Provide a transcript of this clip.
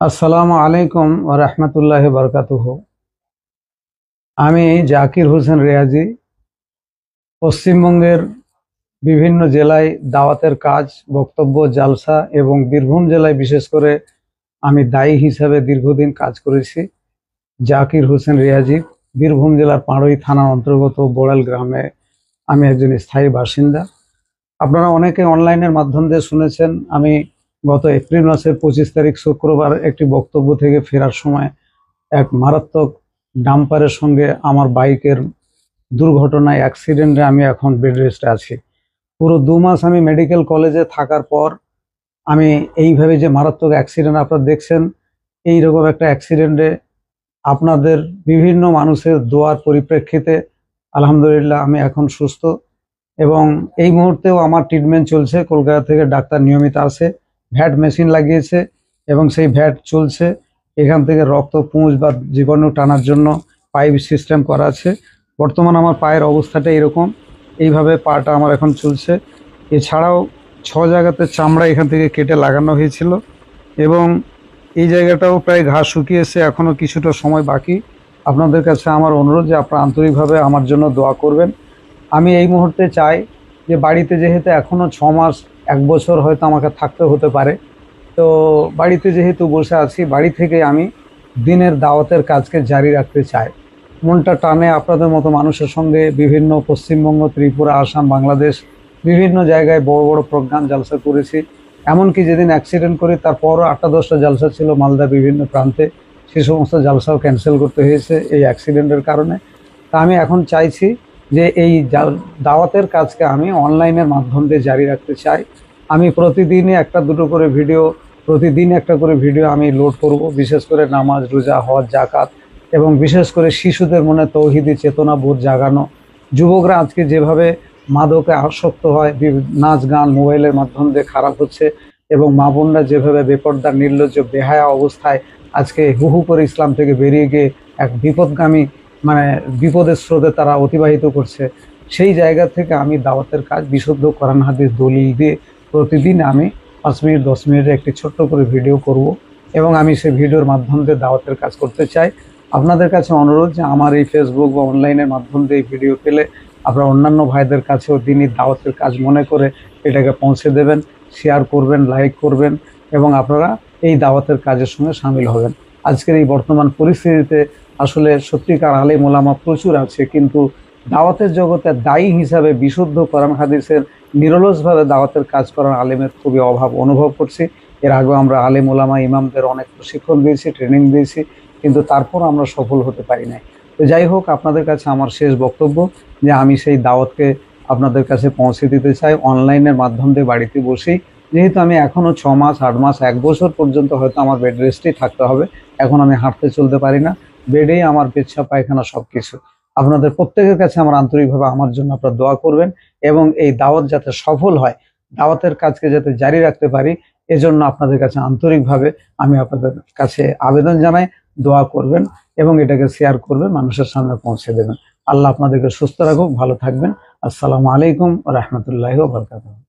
আসসালামু আলাইকুম ওয়া রাহমাতুল্লাহি ওয়া বারাকাতুহু। আমি জাকির হোসেন রিয়াজি পশ্চিমবঙ্গের বিভিন্ন জেলায় দাওয়াতের কাজ, বক্তব্য, জালসা এবং বীরভূম জেলায় বিশেষ করে আমি দায়ী হিসাবে দীর্ঘদিন কাজ করেছি। জাকির হোসেন রিয়াজি বীরভূম জেলার পাড়ুই থানার অন্তর্গত বোড়াল গ্রামে আমি একজন স্থায়ী বাসিন্দা। আপনারা অনেকে অনলাইনের মাধ্যম দিয়ে শুনেছেন আমি গত এপ্রিল মাসের 25 তারিখ শুক্রবার একটি বক্তব্য থেকে ফেরার সময় এক মারাত্মক ডাম্পারের সঙ্গে আমার বাইকের দুর্ঘটনায় অ্যাক্সিডেন্টে আমি এখন বেড রেস্টে আছি। পুরো 2 মাস আমি মেডিকেল কলেজে থাকার পর আমি এইভাবে যে মারাত্মক অ্যাক্সিডেন্ট আপনারা দেখছেন, এইরকম একটা অ্যাক্সিডেন্টে আপনাদের বিভিন্ন মানুষের দোয়ার পরিপ্রেক্ষিতে আলহামদুলিল্লাহ আমি এখন সুস্থ এবং এই মুহূর্তেও আমার ট্রিটমেন্ট চলছে। কলকাতা থেকে ডাক্তার নিয়মিত আসে, ভ্যাট মেশিন লাগিয়েছে এবং সেই ভ্যাট চলছে। এখান থেকে রক্ত পুঁজ বা জীবাণু টানার জন্য পাইপ সিস্টেম করা আছে। বর্তমান আমার পায়ের অবস্থাটা এরকম, এইভাবে পাটা আমার এখন চলছে। এছাড়াও 6 জায়গাতে চামড়া এখান থেকে কেটে লাগানো হয়েছিল এবং এই জায়গাটাও প্রায় ঘাস শুকিয়েছে, এখনও কিছুটা সময় বাকি। আপনাদের কাছে আমার অনুরোধ যে আপনারা আন্তরিকভাবে আমার জন্য দোয়া করবেন। আমি এই মুহূর্তে চাই যে বাড়িতে যেহেতু এখনও 6 মাস 1 বছর হয়তো আমাকে থাকতে হতে পারে, তো বাড়িতে যেহেতু বসে আছি, বাড়ি থেকে আমি দিনের দাওয়াতের কাজকে জারি রাখতে চাই। মনটা টানে আপনাদের মতো মানুষের সঙ্গে বিভিন্ন পশ্চিমবঙ্গ, ত্রিপুরা, আসাম, বাংলাদেশ বিভিন্ন জায়গায় বড় বড় প্রোগ্রাম জালসা করেছি। এমনকি যেদিন অ্যাক্সিডেন্ট করি তারপরও 8-10টা জালসা ছিল মালদা বিভিন্ন প্রান্তে, সে সমস্ত জালসাও ক্যান্সেল করতে হয়েছে এই অ্যাক্সিডেন্টের কারণে। তা আমি এখন চাইছি যে এই দাওয়াতের কাজকে আমি অনলাইনের মাধ্যম দিয়ে জারি রাখতে চাই। আমি প্রতিদিনই একটা করে ভিডিও আমি লোড করব, বিশেষ করে নামাজ, রোজা, হজ, জাকাত এবং বিশেষ করে শিশুদের মনে তৌহিদি চেতনা বোধ জাগানো। যুবকরা আজকে যেভাবে মাদকে আসক্ত হয়, নাচ গান মোবাইলের মাধ্যম দিয়ে খারাপ হচ্ছে এবং মা বোনরা যেভাবে বেপর্দা, নির্লজ্জ, বেহায়া অবস্থায় আজকে হু করে ইসলাম থেকে বেরিয়ে গিয়ে এক বিপদগামী বিপদের স্রোতে তারা অতিবাহিত করছে, সেই জায়গা থেকে আমি দাওয়াতের কাজ বিশুদ্ধ কোরআন হাদিস দলিল দিয়ে প্রতিদিন আমি 5 মিনিট 10 মিনিটের একটি ছোট্ট করে ভিডিও করব এবং আমি সেই ভিডিওর মাধ্যম দিয়ে দাওয়াতের কাজ করতে চাই। আপনাদের কাছে অনুরোধ যে আমার এই ফেসবুক বা অনলাইনের মাধ্যম দিয়ে ভিডিও পেলে আপনারা অন্যান্য ভাইদের কাছেও দিনই দাওয়াতের কাজ মনে করে এটাকে পৌঁছে দেবেন, শেয়ার করবেন, লাইক করবেন এবং আপনারা এই দাওয়াতের কাজের সঙ্গে সামিল হবেন। আজকের এই বর্তমান পরিস্থিতিতে আসলে সত্যিকার আলেম ওলামা প্রচুর আছে, কিন্তু দাওয়াতের জগতে দায়ী হিসাবে বিশুদ্ধ কোরআন হাদিসের নিরলসভাবে দাওয়াতের কাজ করার আলেমের খুবই অভাব অনুভব করছি। এর আগেও আমরা আলেম ওলামা ইমামদের অনেক প্রশিক্ষণ দিয়েছি, ট্রেনিং দিয়েছি, কিন্তু তারপর আমরা সফল হতে পারি নাই। তো যাই হোক, আপনাদের কাছে আমার শেষ বক্তব্য যে আমি সেই দাওয়াতকে আপনাদের কাছে পৌঁছে দিতে চাই অনলাইনের মাধ্যম দিয়ে বাড়িতে বসেই। যেহেতু আমি এখনও 6 মাস 8 মাস 1 বছর পর্যন্ত হয়তো আমার বেড রেস্টেই থাকতে হবে, এখন আমি হাঁটতে চলতে পারি না, বেডেই আমার পেচ্ছাপ পায়খানা সব কিছু। আপনাদের প্রত্যেকের কাছে আমার আন্তরিকভাবে আমার জন্য আপনারা দোয়া করবেন এবং এই দাওয়াত যাতে সফল হয়, দাওয়াতের কাজকে যাতে জারি রাখতে পারি, এজন্য আপনাদের কাছে আন্তরিকভাবে আমি আপনাদের কাছে আবেদন জানাই। দোয়া করবেন এবং এটাকে শেয়ার করবেন, মানুষের সামনে পৌঁছে দেবেন। আল্লাহ আপনাদেরকে সুস্থ রাখুক, ভালো থাকবেন। আসসালামু আলাইকুম ওয়া রাহমাতুল্লাহি ওয়া বারাকাতুহু।